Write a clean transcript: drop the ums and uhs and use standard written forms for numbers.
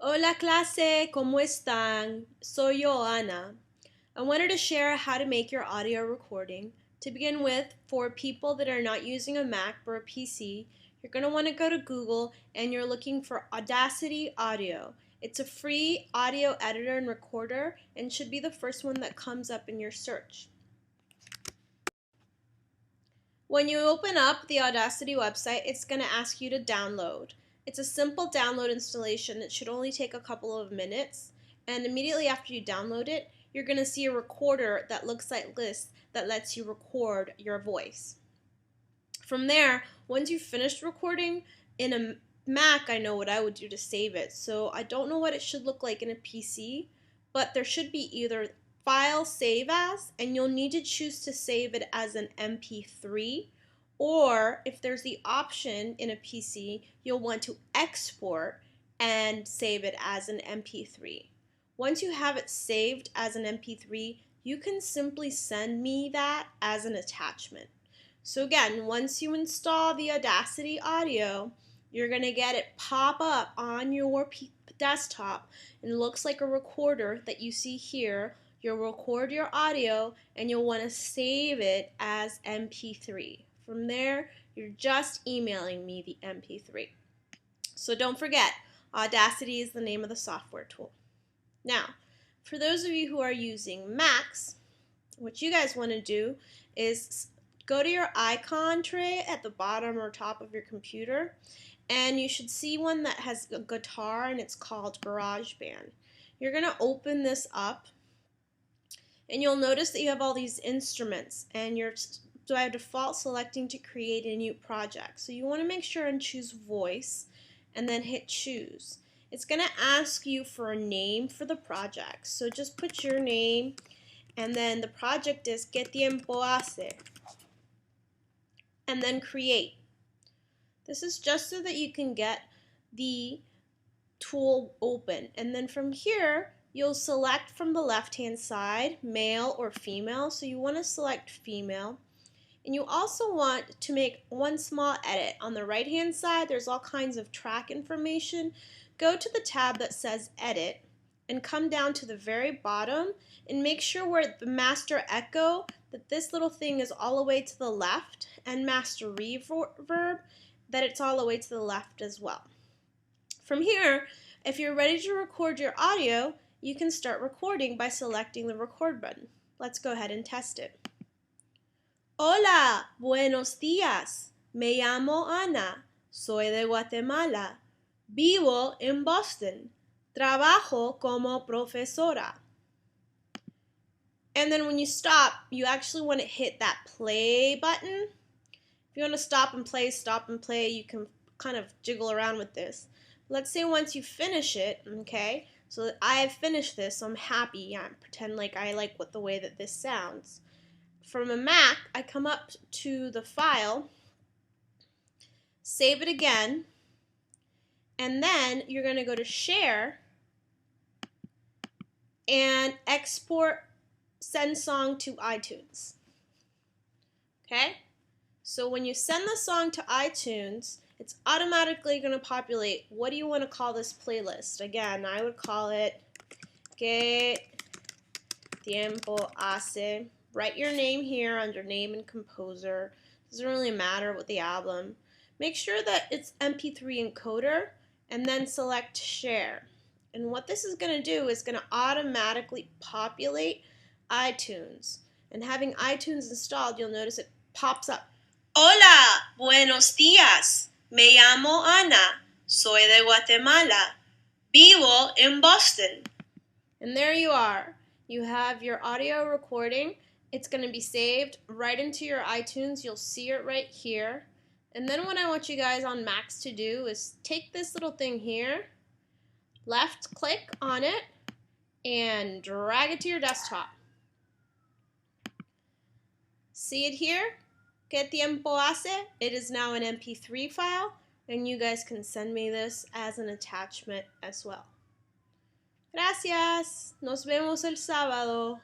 Hola clase, ¿cómo están? Soy yo, Ana. I wanted to share how to make your audio recording. To begin with, for people that are not using a Mac or a PC, you're going to want to go to Google and you're looking for Audacity Audio. It's a free audio editor and recorder and should be the first one that comes up in your search. When you open up the Audacity website, it's going to ask you to download. It's a simple download installation. It should only take a couple of minutes. And immediately after you download it, you're going to see a recorder that looks like this that lets you record your voice. From there, once you've finished recording, in a Mac, I know what I would do to save it. So I don't know what it should look like in a PC, but there should be either File Save As, and you'll need to choose to save it as an MP3, or if there's the option in a PC, you'll want to export and save it as an MP3. Once you have it saved as an MP3, you can simply send me that as an attachment. So again, once you install the Audacity Audio, you're going to get it pop up on your desktop, and it looks like a recorder that you see here. You'll record your audio and you'll want to save it as MP3. From there, you're just emailing me the MP3. So don't forget, Audacity is the name of the software tool. Now, for those of you who are using Macs, what you guys want to do is go to your icon tray at the bottom or top of your computer, and you should see one that has a guitar and it's called GarageBand. You're going to open this up, and you'll notice that you have all these instruments, and you're by default selecting to create a new project. So you want to make sure and choose voice and then hit choose. It's going to ask you for a name for the project. So just put your name, and then the project is ¿Qué tiempo hace? And then create. This is just so that you can get the tool open. And then from here, you'll select from the left-hand side, male or female. So you want to select female. And you also want to make one small edit. On the right-hand side, there's all kinds of track information. Go to the tab that says Edit and come down to the very bottom and make sure where the master echo, that this little thing is all the way to the left, and master reverb, that it's all the way to the left as well. From here, if you're ready to record your audio, you can start recording by selecting the record button. Let's go ahead and test it. Hola, buenos días. Me llamo Ana. Soy de Guatemala. Vivo en Boston. Trabajo como profesora. And then when you stop, you actually want to hit that play button. If you want to stop and play, you can kind of jiggle around with this. Let's say once you finish it, okay, so I have finished this, so I'm happy. Pretend like I like the way that this sounds. From a Mac, I come up to the file, save it again, and then you're going to go to Share and export Send Song to iTunes. Okay? So when you send the song to iTunes, it's automatically going to populate. What do you want to call this playlist? Again, I would call it ¿Qué tiempo hace? Write your name here under name and composer. Doesn't really matter what the album. Make sure that it's MP3 encoder, and then select Share. And what this is going to do is going to automatically populate iTunes. And having iTunes installed, you'll notice it pops up. Hola, buenos días. Me llamo Ana. Soy de Guatemala. Vivo en Boston. And there you are. You have your audio recording. It's going to be saved right into your iTunes. You'll see it right here. And then what I want you guys on Macs to do is take this little thing here, left click on it, and drag it to your desktop. See it here? ¿Qué tiempo hace? It is now an MP3 file, and you guys can send me this as an attachment as well. Gracias. Nos vemos el sábado.